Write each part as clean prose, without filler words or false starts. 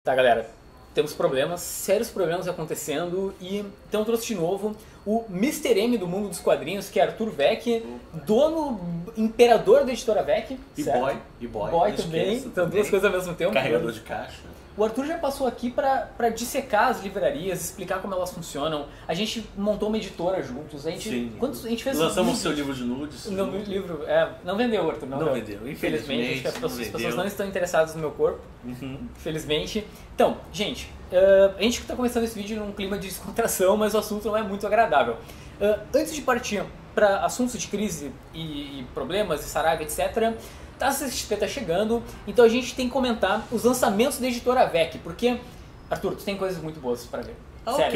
Tá, galera, temos problemas, sérios problemas acontecendo e então trouxe de novo o Mr. M do mundo dos quadrinhos, que é Arthur Weck, dono, imperador da editora Weck. E certo? boy também, então duas coisas ao mesmo tempo. Carregador de caixa. O Arthur já passou aqui pra dissecar as livrarias, explicar como elas funcionam. A gente montou uma editora juntos. A gente, Sim. a gente fez Lançamos o seu livro de nudes. Não, livro, não vendeu, Arthur. Não vendeu. Infelizmente, as pessoas não estão interessadas no meu corpo. Infelizmente. Então, gente, a gente está começando esse vídeo num clima de descontração, mas o assunto não é muito agradável. Antes de partir para assuntos de crise e problemas, e Saraiva, etc., a CCXP tá chegando, então a gente tem que comentar os lançamentos da editora Weck, porque, Arthur, tu tem coisas muito boas para ver. Oh, sério.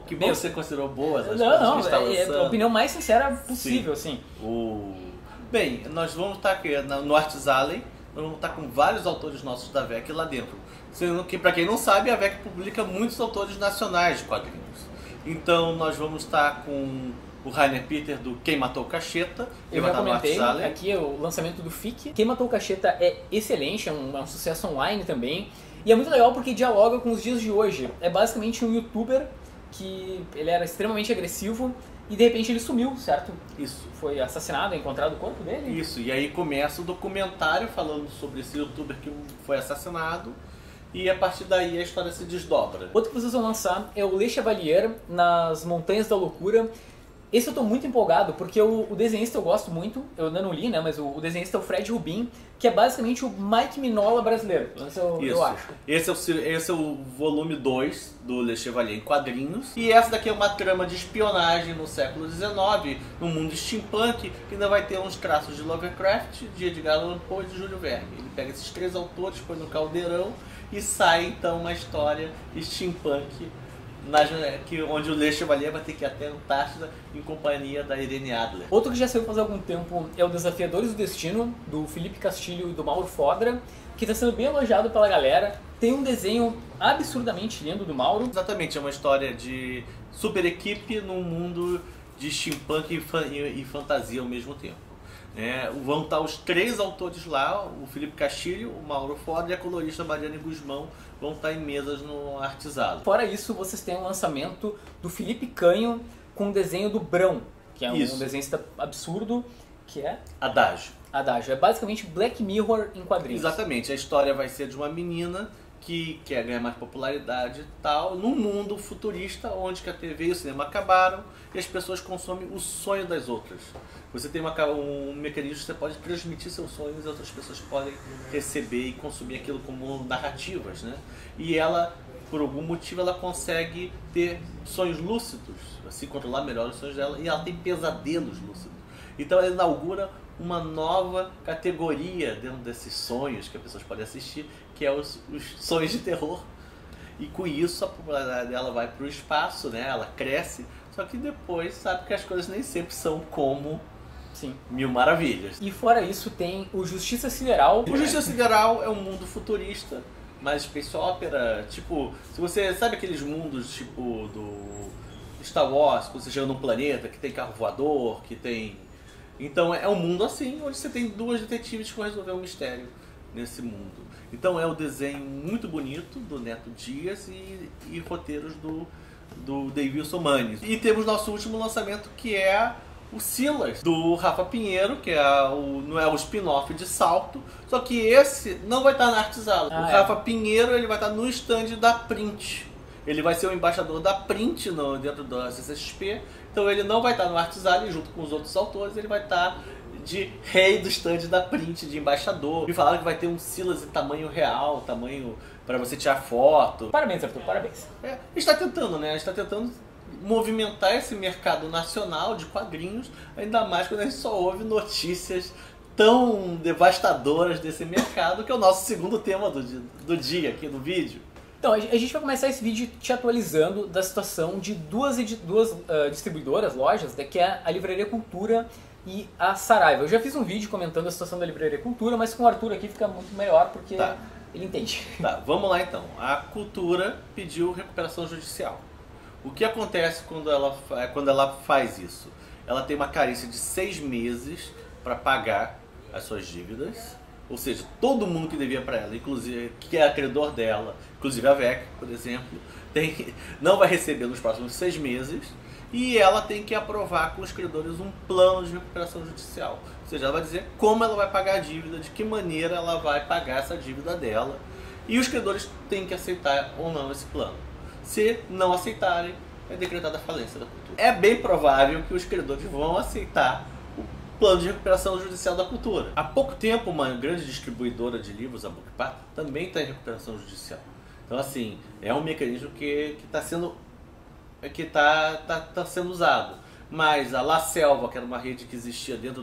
que bom você considerou boas as não, coisas que está lançando. É a opinião mais sincera possível, assim. Bem, nós vamos estar aqui no Arts Alley, nós vamos estar com vários autores nossos da Weck lá dentro. Sendo que, para quem não sabe, a Weck publica muitos autores nacionais de quadrinhos. Então nós vamos estar com o Rainer Peter do Quem Matou o Cacheta. Eu já comentei aqui o lançamento do FIC. Quem Matou o Cacheta é excelente, é um sucesso online também. E é muito legal porque dialoga com os dias de hoje. É basicamente um youtuber que ele era extremamente agressivo e de repente ele sumiu, certo? Isso. Foi assassinado, encontrado o corpo dele? Isso, e aí começa o documentário falando sobre esse youtuber que foi assassinado. E a partir daí a história se desdobra. Outro que vocês vão lançar é o Le Chevalier nas Montanhas da Loucura. Esse eu tô muito empolgado, porque o desenhista eu gosto muito, eu ainda não li, né, mas o desenhista é o Fred Rubin, que é basicamente o Mike Mignola brasileiro, eu acho. Esse é o volume 2 do Le Chevalier em quadrinhos, e essa daqui é uma trama de espionagem no século XIX, no mundo steampunk, que ainda vai ter uns traços de Lovecraft, de Edgar Allan Poe e de Júlio Verne. Ele pega esses três autores, põe no caldeirão, e sai então uma história steampunk, onde o Le Chevalier vai ter que ir até a Antártida em companhia da Irene Adler. Outro que já saiu faz algum tempo é o Desafiadores do Destino, do Felipe Castilho e do Mauro Fodra, que está sendo bem elogiado pela galera. Tem um desenho absurdamente lindo do Mauro. Exatamente, é uma história de super equipe num mundo de steampunk e fantasia ao mesmo tempo. Vão estar os três autores lá, o Felipe Castilho, o Mauro Fodra e a colorista Mariane Guzmão, vão estar em mesas no Artisado. Fora isso, vocês têm um lançamento do Felipe Canho com o desenho do Brão, que é um desenhista absurdo, que é... Adágio. É basicamente Black Mirror em quadrinhos. Exatamente, a história vai ser de uma menina que quer ganhar mais popularidade e tal, num mundo futurista onde que a TV e o cinema acabaram e as pessoas consomem o sonho das outras. Você tem um mecanismo que você pode transmitir seus sonhos e outras pessoas podem receber e consumir aquilo como narrativas, né? E ela, por algum motivo, ela consegue ter sonhos lúcidos, assim, controlar melhor os sonhos dela, e ela tem pesadelos lúcidos. Então ela inaugura uma nova categoria dentro desses sonhos que as pessoas podem assistir, que é os sonhos de terror. E com isso a popularidade dela vai para o espaço, né? Ela cresce, só que depois sabe que as coisas nem sempre são como Mil Maravilhas. E fora isso tem o Justiça Sideral. O Justiça Sideral é um mundo futurista, mais space opera, tipo, se você sabe aqueles mundos tipo do Star Wars, quando você chega num planeta que tem carro voador, que tem... Então é um mundo assim, onde você tem duas detetives que vão resolver um mistério nesse mundo. Então é um desenho muito bonito do Neto Dias e roteiros do David Manes. E temos nosso último lançamento, que é o Silas, do Rafa Pinheiro, que não é o spin-off de Salto, só que esse não vai estar na Artisala. O Rafa Pinheiro ele vai estar no stand da Print. Ele vai ser o embaixador da Print dentro da CCXP, então ele não vai estar no Artisala, junto com os outros autores, ele vai estar de rei do stand da Print, de embaixador. E falaram que vai ter um Silas em tamanho real, tamanho para você tirar foto. Parabéns, Arthur, parabéns. Está tentando, né? Está tentando movimentar esse mercado nacional de quadrinhos, ainda mais quando a gente só ouve notícias tão devastadoras desse mercado, que é o nosso segundo tema do dia aqui no vídeo. Então, a gente vai começar esse vídeo te atualizando da situação de duas distribuidoras, lojas, que é a Livraria Cultura e a Saraiva. Eu já fiz um vídeo comentando a situação da Livraria Cultura, mas com o Arthur aqui fica muito melhor, porque ele entende. Tá, vamos lá então. A Cultura pediu recuperação judicial. O que acontece quando ela faz isso? Ela tem uma carência de 6 meses para pagar as suas dívidas, ou seja, todo mundo que devia para ela, inclusive que é acreedor dela, inclusive a VEC, por exemplo, não vai receber nos próximos 6 meses, e ela tem que aprovar com os credores um plano de recuperação judicial. Ou seja, ela vai dizer como ela vai pagar a dívida, de que maneira ela vai pagar essa dívida dela, e os credores têm que aceitar ou não esse plano. Se não aceitarem, é decretada a falência da cultura. É bem provável que os credores vão aceitar o plano de recuperação judicial da cultura. Há pouco tempo, uma grande distribuidora de livros, a Bookpart, também está em recuperação judicial. Então, assim, é um mecanismo que está sendo usado. Mas a La Selva, que era uma rede que existia dentro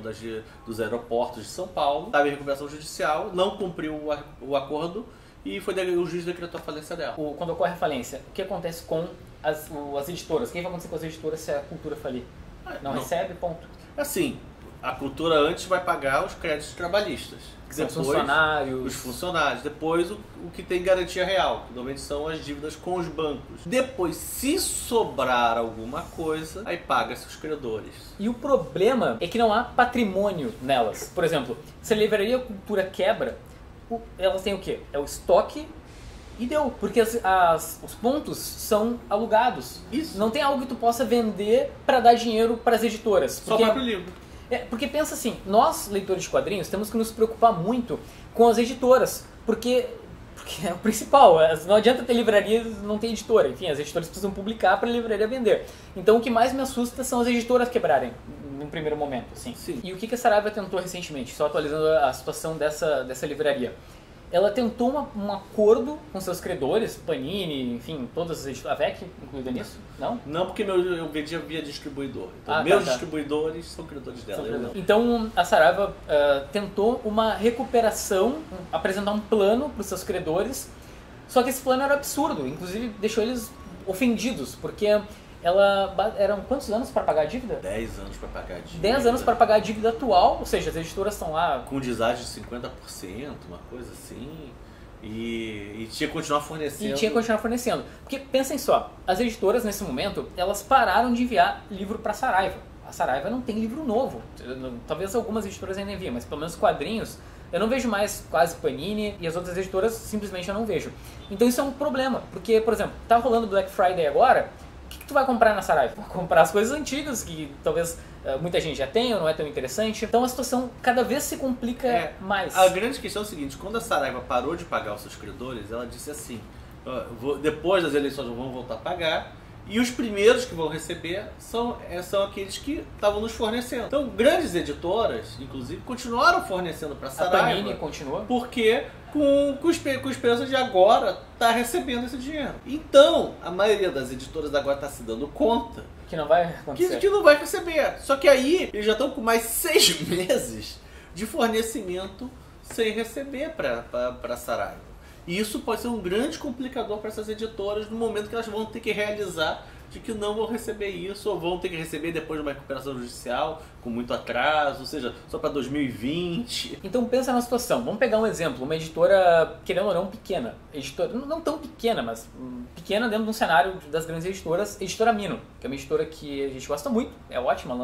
dos aeroportos de São Paulo, estava em recuperação judicial, não cumpriu o acordo e o juiz decretou a falência dela. Quando ocorre a falência, o que acontece com as editoras? O que vai acontecer com as editoras se a cultura falir? Não recebe, ponto. Assim, a cultura antes vai pagar os créditos trabalhistas. Depois, funcionários. Os funcionários. Depois o que tem garantia real, que normalmente são as dívidas com os bancos. Depois, se sobrar alguma coisa, aí paga-se os credores. E o problema é que não há patrimônio nelas. Por exemplo, se a livraria Cultura quebra, elas têm o quê? É o estoque e deu. Porque os pontos são alugados. Isso. Não tem algo que tu possa vender para dar dinheiro para as editoras. Só o próprio livro. Porque pensa assim, nós, leitores de quadrinhos, temos que nos preocupar muito com as editoras, porque é o principal. Não adianta ter livraria e não ter editora. Enfim, as editoras precisam publicar para a livraria vender. Então o que mais me assusta são as editoras quebrarem, num primeiro momento. Assim. Sim. E o que a Saraiva tentou recentemente, só atualizando a situação dessa livraria? Ela tentou um acordo com seus credores, Panini, enfim, todas as editoras. A VEC incluída nisso? Não? Não, porque eu vendia via distribuidor. Então, meus distribuidores são credores dela. Então, a Saraiva tentou uma recuperação, apresentar um plano para os seus credores, só que esse plano era absurdo, inclusive deixou eles ofendidos, porque eram quantos anos para pagar a dívida? 10 anos para pagar a dívida. 10 anos para pagar a dívida atual, ou seja, as editoras estão lá... Com deságio de 50%, uma coisa assim, e tinha que continuar fornecendo. Porque pensem só, as editoras nesse momento, elas pararam de enviar livro para a Saraiva. A Saraiva não tem livro novo, talvez algumas editoras ainda enviem, mas pelo menos quadrinhos... Eu não vejo mais quase Panini e as outras editoras simplesmente eu não vejo. Então isso é um problema, porque, por exemplo, tá rolando Black Friday agora... O que tu vai comprar na Saraiva? Vai comprar as coisas antigas, que talvez muita gente já tenha ou não é tão interessante. Então a situação cada vez se complica mais. A grande questão é o seguinte, quando a Saraiva parou de pagar os seus credores, ela disse assim, depois das eleições vão voltar a pagar, e os primeiros que vão receber são aqueles que estavam nos fornecendo. Então grandes editoras, inclusive, continuaram fornecendo para a Saraiva. A Panini continua? Porque com esperança de agora estar recebendo esse dinheiro. Então, a maioria das editoras agora está se dando conta que não vai acontecer. Que não vai receber. Só que aí eles já estão com mais 6 meses de fornecimento sem receber para a Saraiva. E isso pode ser um grande complicador para essas editoras no momento que elas vão ter que realizar de que não vão receber isso, ou vão ter que receber depois de uma recuperação judicial, com muito atraso, ou seja, só para 2020. Então pensa na situação, vamos pegar um exemplo, uma editora, querendo ou não, pequena, editora, não tão pequena, mas pequena dentro de um cenário das grandes editoras, Editora Mino, que é uma editora que a gente gosta muito, é ótima,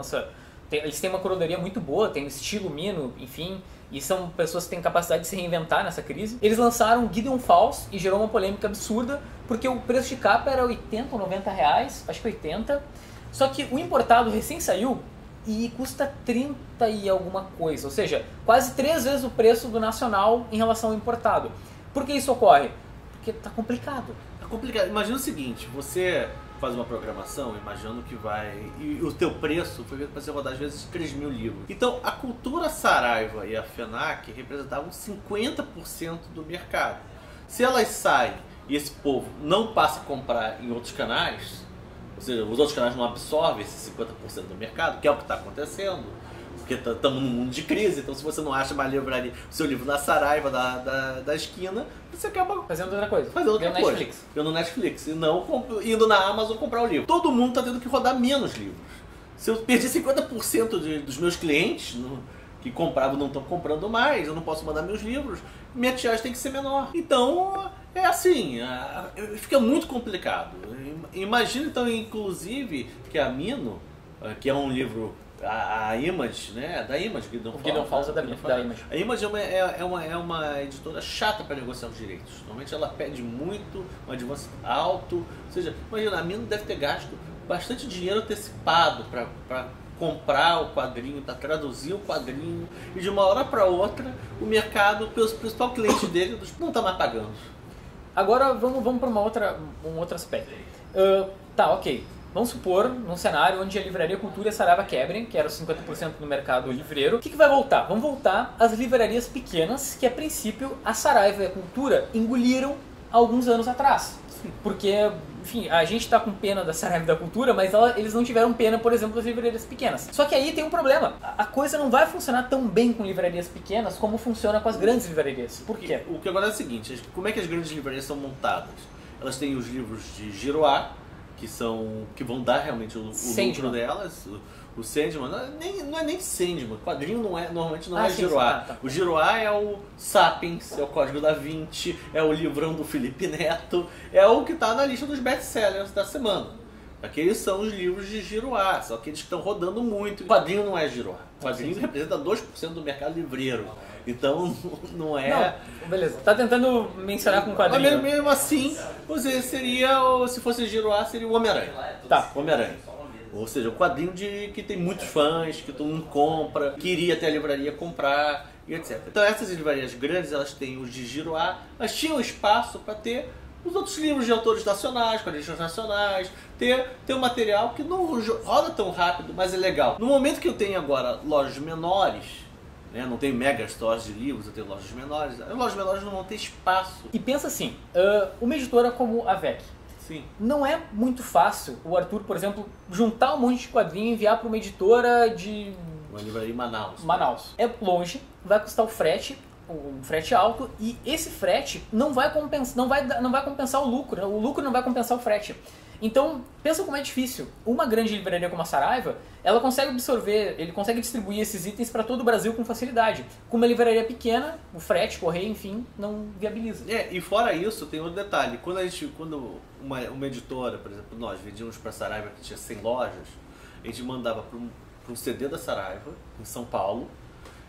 eles têm uma curadoria muito boa, tem um estilo Mino, enfim, e são pessoas que têm capacidade de se reinventar nessa crise. Eles lançaram Gideon Falls e gerou uma polêmica absurda, porque o preço de capa era 80 ou 90 reais, acho que 80, só que o importado recém saiu e custa 30 e alguma coisa, ou seja, quase 3 vezes o preço do nacional em relação ao importado. Por que isso ocorre? Porque tá complicado. Tá complicado. Imagina o seguinte, você faz uma programação imaginando que e o teu preço foi feito para você rodar às vezes 3 mil livros. Então a Cultura Saraiva e a FENAC representavam 50% do mercado. Se elas saem e esse povo não passa a comprar em outros canais, ou seja, os outros canais não absorvem esse 50% do mercado, que é o que está acontecendo, porque estamos num mundo de crise, então se você não acha mais livraria, o seu livro na Saraiva da esquina, você acaba fazendo outra coisa. Netflix. Eu no Netflix. E não indo na Amazon comprar o livro. Todo mundo está tendo que rodar menos livros. Se eu perdi 50% dos meus clientes que compravam não estão comprando mais, eu não posso mandar meus livros, minha tiragem tem que ser menor. Então, é assim, fica muito complicado. Imagina então, inclusive, que a Mino, que é um livro A Image, né? Da Image, Guidon Falls é da Image. A Image é uma editora chata para negociar os direitos. Normalmente ela pede muito, um advance alto. Ou seja, imagina, a mina deve ter gasto bastante dinheiro antecipado para comprar o quadrinho, para traduzir o quadrinho. E de uma hora para outra, o mercado, o principal cliente dele, não está mais pagando. Agora vamos para um outro aspecto. Tá, ok. Vamos supor, num cenário onde a Livraria Cultura e a Saraiva quebrem, que era os 50% do mercado livreiro. O que vai voltar? Vão voltar as livrarias pequenas, que a princípio a Saraiva e a Cultura engoliram há alguns anos atrás. Porque, enfim, a gente está com pena da Saraiva e da Cultura, mas eles não tiveram pena, por exemplo, das livrarias pequenas. Só que aí tem um problema. A coisa não vai funcionar tão bem com livrarias pequenas como funciona com as grandes livrarias. Por quê? O que agora é o seguinte, como é que as grandes livrarias são montadas? Elas têm os livros de Giroá, que vão dar realmente o lucro delas. O Sandman, não é nem Sandman, quadrinho normalmente não é Giroá. Tá. O Giroá é o Sapiens, é o Código da Vinci, é o livrão do Felipe Neto, é o que está na lista dos best-sellers da semana. Aqueles são os livros de Giroá, são aqueles que estão rodando muito. O quadrinho não é Giroá, o quadrinho representa 2% do mercado livreiro. Então não é... Não, beleza, tá tentando mencionar com quadrinho. Mas mesmo assim, você seria, se fosse Giroá, seria o Homem-Aranha. Tá. Homem-Aranha. Ou seja, o quadrinho que tem muitos fãs, que todo mundo compra, que iria até a livraria comprar e etc. Então essas livrarias grandes, elas têm os de Giroá, mas tinham espaço para ter os outros livros de autores nacionais, quadrinhos nacionais, ter um material que não roda tão rápido, mas é legal. No momento que eu tenho agora lojas menores, né, não tenho mega stores de livros, eu tenho lojas menores, as lojas menores não vão ter espaço. E pensa assim, uma editora como a VEC, sim, não é muito fácil o Arthur, por exemplo, juntar um monte de quadrinho e enviar para uma editora de... Uma livraria em Manaus. Manaus. É longe, vai custar o frete alto, e esse frete não vai compensar o lucro, né? O lucro não vai compensar o frete. Então, pensa como é difícil. Uma grande livraria como a Saraiva, ela consegue absorver, ele consegue distribuir esses itens para todo o Brasil com facilidade. Com uma livraria pequena, o frete, correio, enfim, não viabiliza. E fora isso, tem outro detalhe. Quando uma editora, por exemplo, nós vendíamos para a Saraiva que tinha 100 lojas, a gente mandava para um CD da Saraiva, em São Paulo,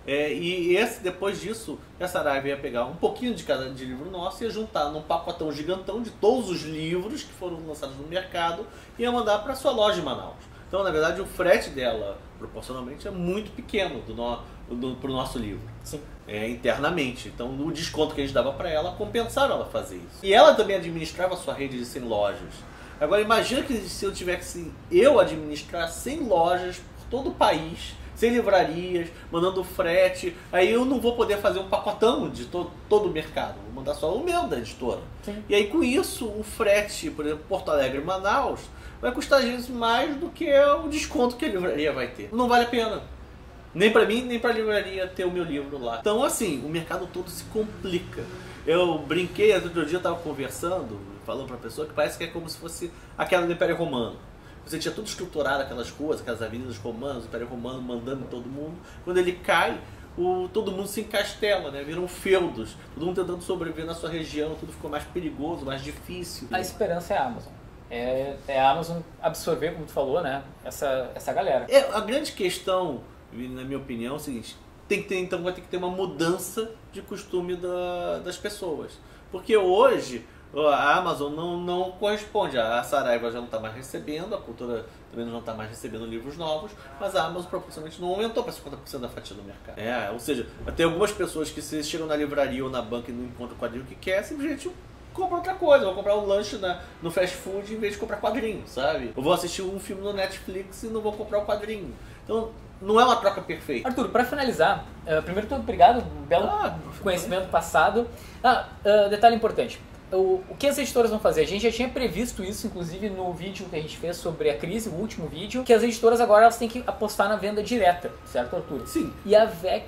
e depois disso, a Saraiva ia pegar um pouquinho de livro nosso e ia juntar num pacotão gigantão de todos os livros que foram lançados no mercado e ia mandar para sua loja em Manaus. Então, na verdade, o frete dela, proporcionalmente, é muito pequeno pro nosso livro. Sim. Internamente. Então, o desconto que a gente dava para ela compensava ela fazer isso. E ela também administrava a sua rede de 100 lojas. Agora, imagina que se eu tivesse administrar 100 lojas por todo o país, 100 livrarias, mandando frete, aí eu não vou poder fazer um pacotão de todo o mercado, vou mandar só o meu da editora. Sim. E aí com isso, o frete, por exemplo, Porto Alegre e Manaus, vai custar às vezes mais do que o desconto que a livraria vai ter. Não vale a pena. Nem para mim, nem para a livraria ter o meu livro lá. Então assim, o mercado todo se complica. Eu brinquei, outro dia eu estava conversando, falando para a pessoa que parece que é como se fosse aquela do Império Romano. Você tinha tudo estruturado, aquelas ruas, aquelas avenidas romanas, o Império Romano mandando em todo mundo. Quando ele cai, todo mundo se encastela, né? Viram feudos, todo mundo tentando sobreviver na sua região, tudo ficou mais perigoso, mais difícil. A esperança é a Amazon. É a Amazon absorver, como tu falou, né? Essa galera. A grande questão, na minha opinião, é o seguinte: então vai ter que ter uma mudança de costume das pessoas. Porque hoje a Amazon não corresponde, a Saraiva já não está mais recebendo, a Cultura também não está mais recebendo livros novos, mas a Amazon proporcionalmente não aumentou para 50% da fatia do mercado. Ou seja, tem algumas pessoas que se chegam na livraria ou na banca e não encontram o quadrinho que quer, simplesmente compra outra coisa, vão comprar um lanche no fast food em vez de comprar quadrinho, sabe? Ou vão assistir um filme no Netflix e não vão comprar o quadrinho. Então, não é uma troca perfeita. Arthur, para finalizar, primeiro todo obrigado, um belo conhecimento passado. Detalhe importante. O que as editoras vão fazer? A gente já tinha previsto isso, inclusive no vídeo que a gente fez sobre a crise, o último vídeo, que as editoras agora elas têm que apostar na venda direta, certo, Arthur? Sim. E a VEC...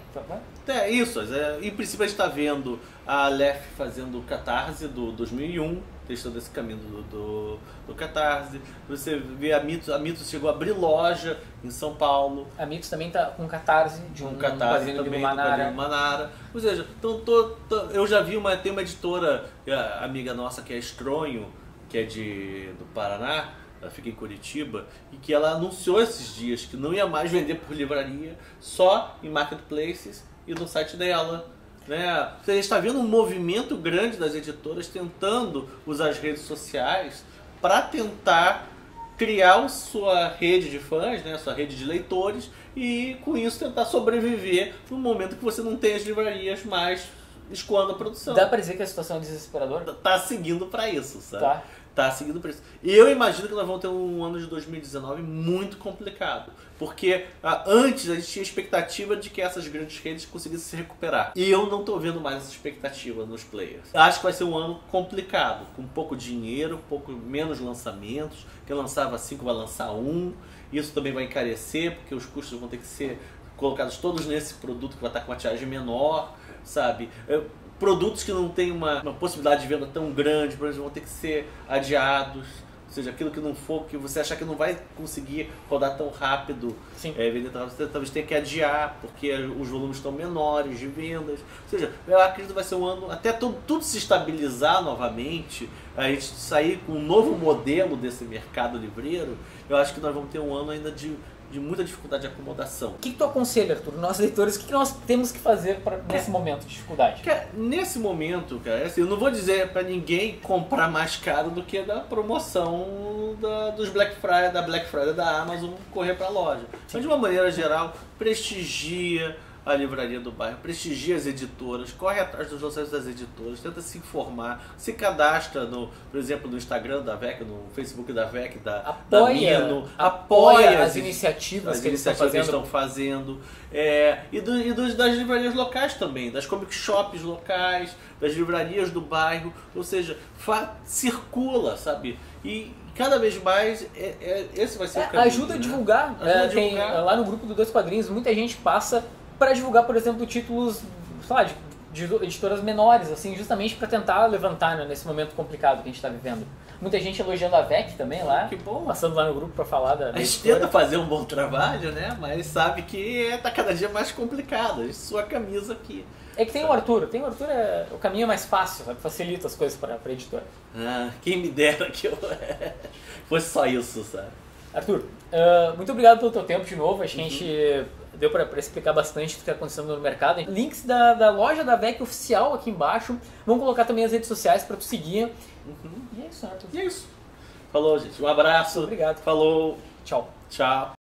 Isso. Em princípio a gente está vendo a Aleph fazendo o Catarse do 2001, testando esse caminho do Catarse. Você vê a Mitos chegou a abrir loja em São Paulo. A Mitos também está com Catarse de um quadrinho do Manara. Ou seja, então, eu já vi tem uma editora, amiga nossa, que é Estronho, que é do Paraná, ela fica em Curitiba, e que ela anunciou esses dias que não ia mais vender por livraria, só em marketplaces e no site dela. Né? Você está vendo um movimento grande das editoras tentando usar as redes sociais para tentar criar a sua rede de fãs, né? Sua rede de leitores, e com isso tentar sobreviver no momento que você não tem as livrarias mais escoando a produção. Dá pra dizer que a situação é desesperadora? Tá seguindo para isso, sabe? Tá. Tá seguindo para isso. E eu imagino que nós vamos ter um ano de 2019 muito complicado. Porque antes a gente tinha expectativa de que essas grandes redes conseguissem se recuperar. E eu não tô vendo mais essa expectativa nos players. Acho que vai ser um ano complicado, com pouco dinheiro, pouco menos lançamentos. Quem lançava 5 vai lançar 1. Isso também vai encarecer, porque os custos vão ter que ser colocados todos nesse produto que vai estar com uma tiragem menor, sabe? Produtos que não tem uma possibilidade de venda tão grande, por exemplo, vão ter que ser adiados. Ou seja, aquilo que não for, que você achar que não vai conseguir rodar tão rápido, vender tão rápido, você talvez tenha que adiar, porque os volumes estão menores de vendas. Ou seja, eu acredito que vai ser um ano, até tudo se estabilizar novamente, a gente sair com um novo modelo desse mercado livreiro, eu acho que nós vamos ter um ano ainda de muita dificuldade de acomodação. O que tu aconselha, Arthur, nós leitores, o que nós temos que fazer nesse momento de dificuldade? Nesse momento, cara, assim, eu não vou dizer pra ninguém comprar mais caro do que da promoção dos Black Friday da Amazon correr pra loja. Mas de uma maneira geral, prestigia a livraria do bairro, prestigia as editoras, corre atrás dos lançamentos das editoras, tenta se informar, se cadastra, por exemplo, no Instagram da VEC, no Facebook da VEC, da Mino, apoia as iniciativas que eles estão fazendo. Das livrarias locais também, das comic shops locais, das livrarias do bairro, ou seja, circula, sabe? E cada vez mais esse vai ser o caminho. Ajuda a divulgar. Tem, lá no grupo do Dois Quadrinhos, muita gente passa para divulgar, por exemplo, títulos, sei lá, de editoras menores, assim, justamente para tentar levantar, né, nesse momento complicado que a gente está vivendo. Muita gente elogiando a VEC também lá, que bom. Passando lá no grupo para falar da A gente tenta fazer um bom trabalho, né? Mas sabe que tá cada dia mais complicado. A sua camisa aqui. É que tem o Arthur o caminho é mais fácil, sabe? Facilita as coisas para a editora. Quem me dera que eu fosse só isso, sabe? Arthur, muito obrigado pelo teu tempo de novo. Acho que a gente deu para explicar bastante do que está acontecendo no mercado. Links da loja da VEC oficial aqui embaixo. Vamos colocar também as redes sociais para tu seguir. E é isso, Arthur. E é isso. Falou, gente. Um abraço. Obrigado. Falou. Tchau. Tchau.